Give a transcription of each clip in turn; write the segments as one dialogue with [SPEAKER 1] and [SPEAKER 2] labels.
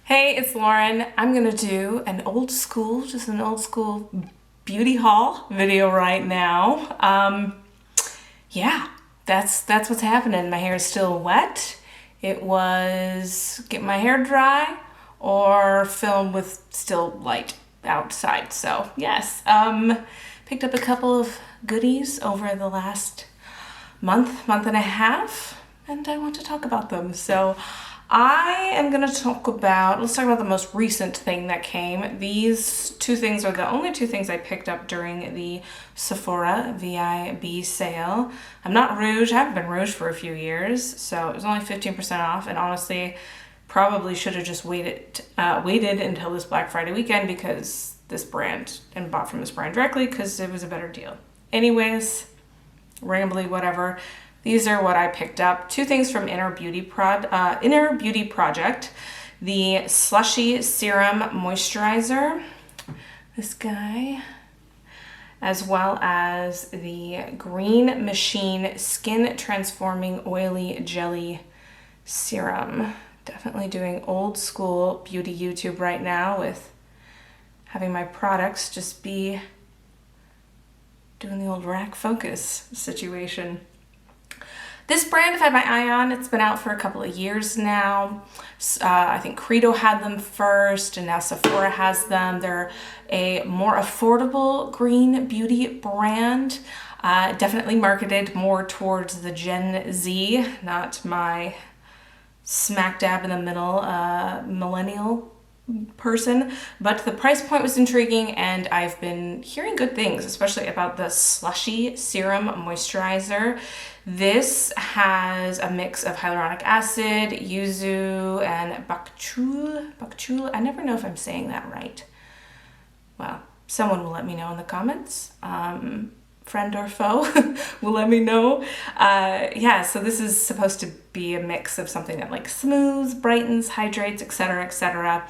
[SPEAKER 1] Hey, it's Lauren. I'm gonna do just an old school beauty haul video right now. Yeah, that's what's happening. My hair is still wet. It was get my hair dry or film with still light outside. So yes, picked up a couple of goodies over the last month and a half, and I want to talk about them. So let's talk about the most recent thing that came. These two things are the only two things I picked up during the Sephora VIB sale. I'm not rouge, I haven't been rouge for a few years, so it was only 15% off, and honestly, probably should have just waited until this Black Friday weekend because and bought from this brand directly because it was a better deal. Anyways, rambly, whatever. These are what I picked up. Two things from Inner Beauty Project. The Slushy Serum Moisturizer, this guy, as well as the Green Machine Skin Transforming Oily Jelly Serum. Definitely doing old school beauty YouTube right now with having my products just be doing the old rack focus situation. This brand I've had my eye on. It's been out for a couple of years now. I think Credo had them first, and now Sephora has them. They're a more affordable green beauty brand. Definitely marketed more towards the Gen Z, not my smack dab in the middle millennial person, but the price point was intriguing, and I've been hearing good things, especially about the Slushy Serum Moisturizer. This has a mix of hyaluronic acid, yuzu, and bakchul. I never know if I'm saying that right. Well, someone will let me know in the comments. Friend or foe will let me know. So this is supposed to be a mix of something that like smooths, brightens, hydrates, etc.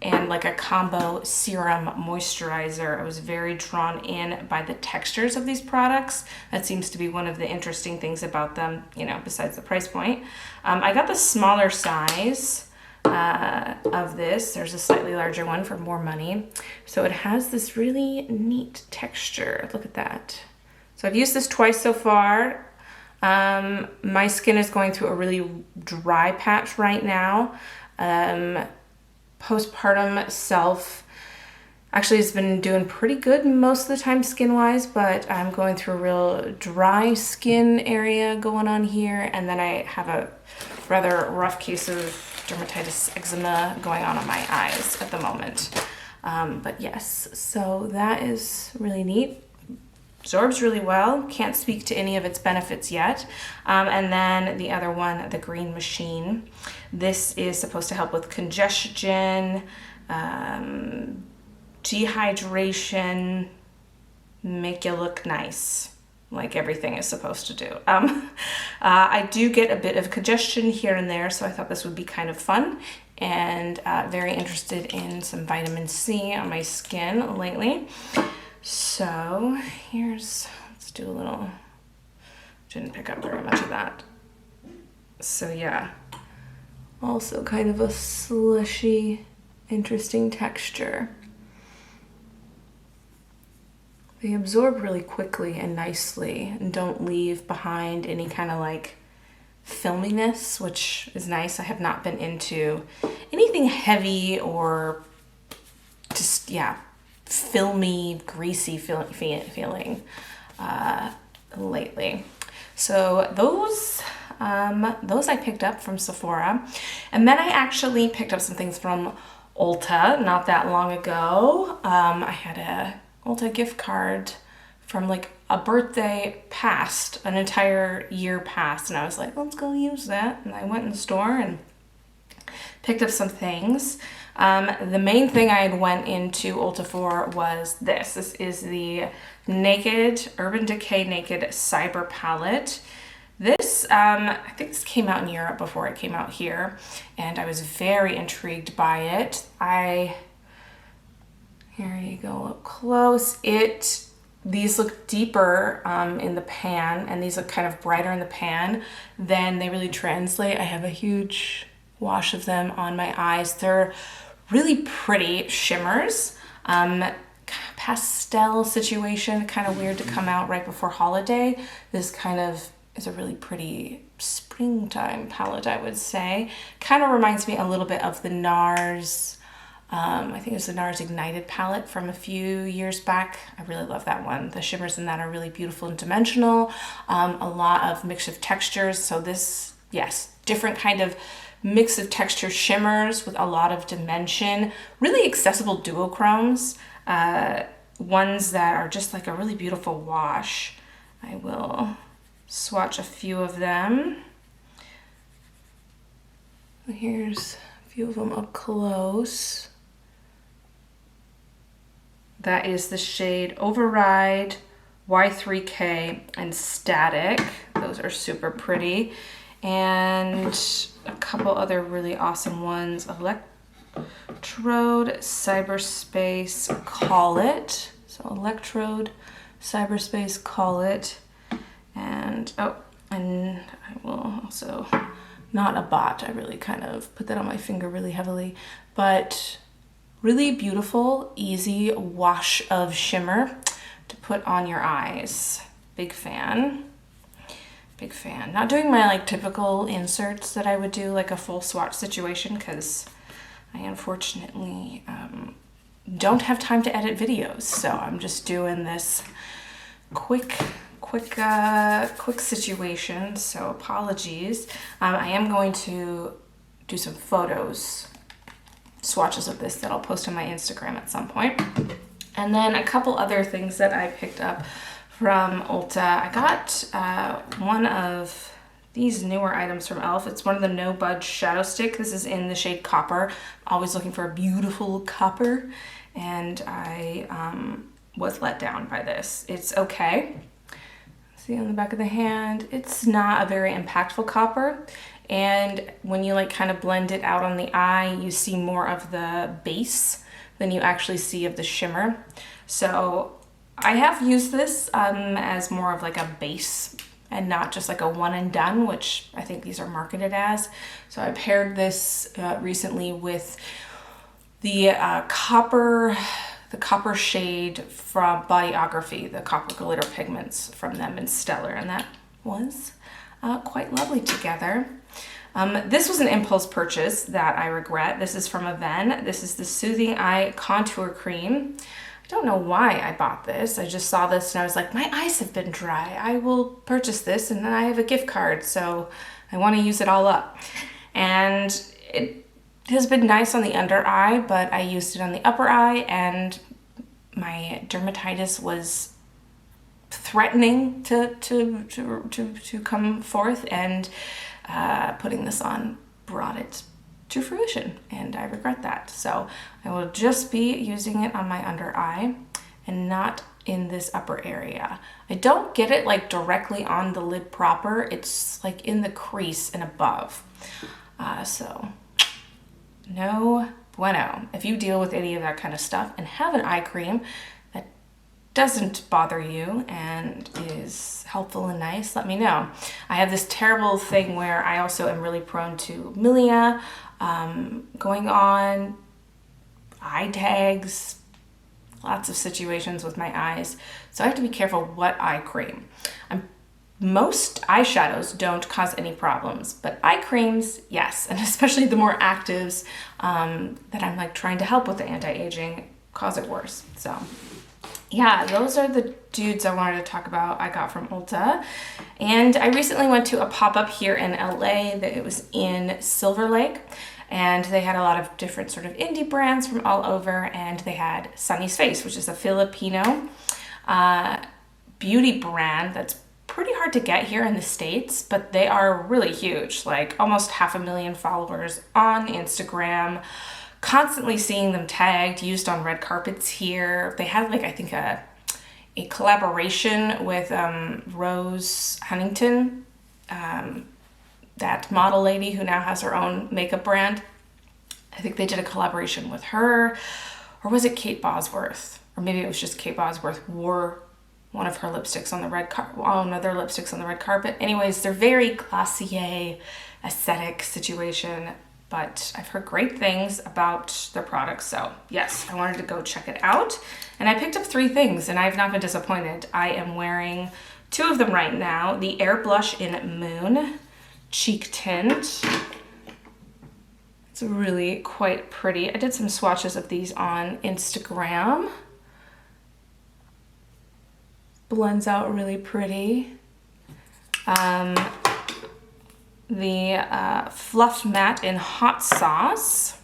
[SPEAKER 1] And like a combo serum moisturizer. I was very drawn in by the textures of these products. That seems to be one of the interesting things about them, besides the price point. I got the smaller size of this. There's a slightly larger one for more money. So it has this really neat texture. Look at that. So I've used this twice so far. My skin is going through a really dry patch right now. Postpartum self actually has been doing pretty good most of the time skin-wise, but I'm going through a real dry skin area going on here, and then I have a rather rough case of dermatitis eczema going on my eyes at the moment. But yes, so that is really neat. Absorbs really well. Can't speak to any of its benefits yet. And then the other one, the Green Machine. This is supposed to help with congestion, dehydration, make you look nice, like everything is supposed to do. I do get a bit of congestion here and there, so I thought this would be kind of fun, and very interested in some vitamin C on my skin lately. So let's do a little, didn't pick up very much of that. So yeah, also kind of a slushy, interesting texture. They absorb really quickly and nicely and don't leave behind any kind of like filminess, which is nice. I have not been into anything heavy or just, filmy, greasy feeling lately. So those I picked up from Sephora, and then I actually picked up some things from Ulta not that long ago. I had a Ulta gift card from like a birthday past, an entire year past, and I was like, let's go use that. And I went in the store and picked up some things. The main thing I had went into Ulta for was this. This is the Urban Decay Naked Cyber Palette. This, I think this came out in Europe before it came out here, and I was very intrigued by it. Here you go up close. These look deeper in the pan, and these look kind of brighter in the pan than they really translate. I have a huge wash of them on my eyes. They're really pretty shimmers. Pastel situation, kind of weird to come out right before holiday. This kind of is a really pretty springtime palette, I would say. Kind of reminds me a little bit of the NARS, I think it was the NARS Ignited palette from a few years back. I really love that one. The shimmers in that are really beautiful and dimensional. A lot of mix of textures. So this, yes, different kind of mix of texture shimmers with a lot of dimension. Really accessible duochromes. Ones that are just like a really beautiful wash. I will swatch a few of them. Here's a few of them up close. That is the shade Override, Y3K, and Static. Those are super pretty. And a couple other really awesome ones. Electrode, Cyberspace, Call It. So Electrode, Cyberspace, Call It. And, oh, and I will also, not a bot, I really kind of put that on my finger really heavily, but really beautiful, easy wash of shimmer to put on your eyes. Big fan. Big fan. Not doing my like typical inserts that I would do like a full swatch situation because I unfortunately don't have time to edit videos. So I'm just doing this quick situation. So apologies. I am going to do some photos, swatches of this that I'll post on my Instagram at some point. And then a couple other things that I picked up from Ulta. I got one of these newer items from e.l.f. It's one of the No Budge Shadow Stick. This is in the shade Copper. Always looking for a beautiful copper. And I was let down by this. It's okay. See on the back of the hand, it's not a very impactful copper. And when you like kind of blend it out on the eye, you see more of the base than you actually see of the shimmer. So I have used this as more of like a base and not just like a one and done, which I think these are marketed as. So I paired this recently with the copper shade from Bodyography, the copper glitter pigments from them in Stellar, and that was quite lovely together. This was an impulse purchase that I regret. This is from Aven. This is the Soothing Eye Contour Cream. I don't know why I bought this. I just saw this and I was like, my eyes have been dry. I will purchase this, and then I have a gift card, so I want to use it all up. And it has been nice on the under eye, but I used it on the upper eye and my dermatitis was threatening to come forth, and putting this on brought it to fruition, and I regret that. So I will just be using it on my under eye and not in this upper area. I don't get it like directly on the lid proper. It's like in the crease and above. So no bueno. If you deal with any of that kind of stuff and have an eye cream that doesn't bother you and is helpful and nice, let me know. I have this terrible thing where I also am really prone to milia, going on, eye tags, lots of situations with my eyes. So I have to be careful what eye cream. Most eyeshadows don't cause any problems, but eye creams, yes. And especially the more actives that I'm like trying to help with the anti-aging cause it worse. So yeah, those are the dudes I wanted to talk about I got from Ulta. And I recently went to a pop-up here in LA that it was in Silver Lake, and they had a lot of different sort of indie brands from all over, and they had Sunnies Face, which is a Filipino beauty brand that's pretty hard to get here in the States, but they are really huge, like almost 500,000 followers on Instagram. Constantly seeing them tagged, used on red carpets here. They had like, I think a collaboration with Rose Huntington, that model lady who now has her own makeup brand. I think they did a collaboration with her, or was it Kate Bosworth? Or maybe it was just Kate Bosworth wore one of her lipsticks on the red carpet, one of their lipsticks on the red carpet. Anyways, they're very Glossier aesthetic situation. but I've heard great things about their products. So yes, I wanted to go check it out. And I picked up 3 things and I've not been disappointed. I am wearing 2 of them right now. The Air Blush in Moon Cheek Tint. It's really quite pretty. I did some swatches of these on Instagram. Blends out really pretty. The Fluff Matte in Hot Sauce.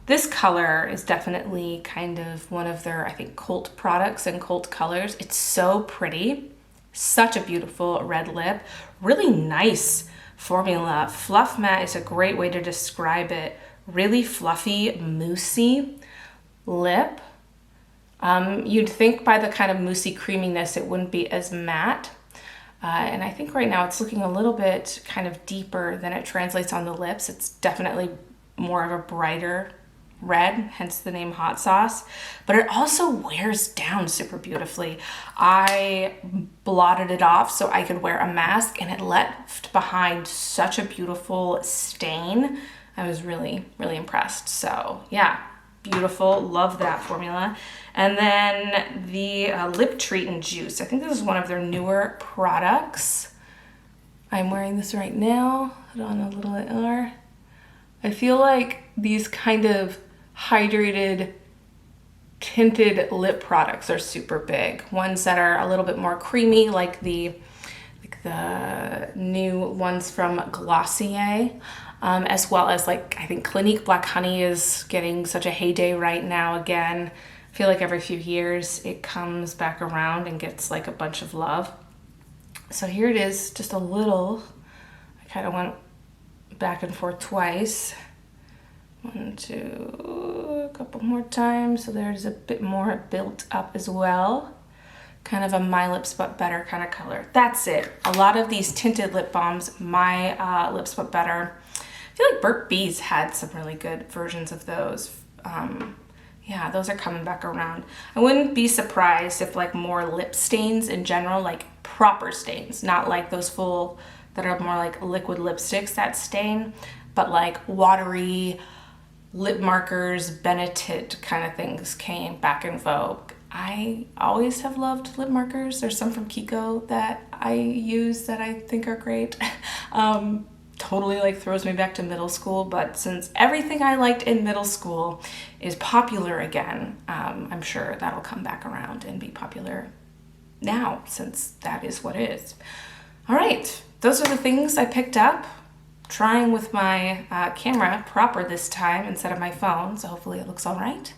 [SPEAKER 1] This color is definitely kind of one of their, I think, cult products and cult colors. It's so pretty. Such a beautiful red lip. Really nice formula. Fluff Matte is a great way to describe it. Really fluffy, moussey lip. You'd think by the kind of moussey creaminess it wouldn't be as matte. And I think right now it's looking a little bit kind of deeper than it translates on the lips. It's definitely more of a brighter red, hence the name Hot Sauce. But it also wears down super beautifully. I blotted it off so I could wear a mask and it left behind such a beautiful stain. I was really, really impressed. So yeah, beautiful. Love that formula. And then the Lip Treat and Juice. I think this is one of their newer products. I'm wearing this right now. Put on a little more. I feel like these kind of hydrated tinted lip products are super big. Ones that are a little bit more creamy, like the new ones from Glossier. As well as like, I think Clinique Black Honey is getting such a heyday right now again. I feel like every few years it comes back around and gets like a bunch of love. So here it is, just a little. I kind of went back and forth twice. 1, 2, a couple more times. So there's a bit more built up as well. Kind of a My Lips But Better kind of color. That's it. A lot of these tinted lip balms, My Lips But Better. I feel like Burt's Bees had some really good versions of those. Yeah, those are coming back around. I wouldn't be surprised if like more lip stains in general, like proper stains, not like those full that are more like liquid lipsticks that stain, but like watery lip markers, Benetint kind of things came back in vogue. I always have loved lip markers. There's some from Kiko that I use that I think are great. Totally like throws me back to middle school, but since everything I liked in middle school is popular again, I'm sure that'll come back around and be popular now, since that is what it is. All right, those are the things I picked up, trying with my camera proper this time instead of my phone, so hopefully it looks all right.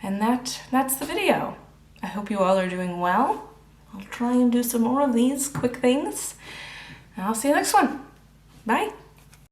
[SPEAKER 1] And that's the video. I hope you all are doing well. I'll try and do some more of these quick things, and I'll see you next one. Bye.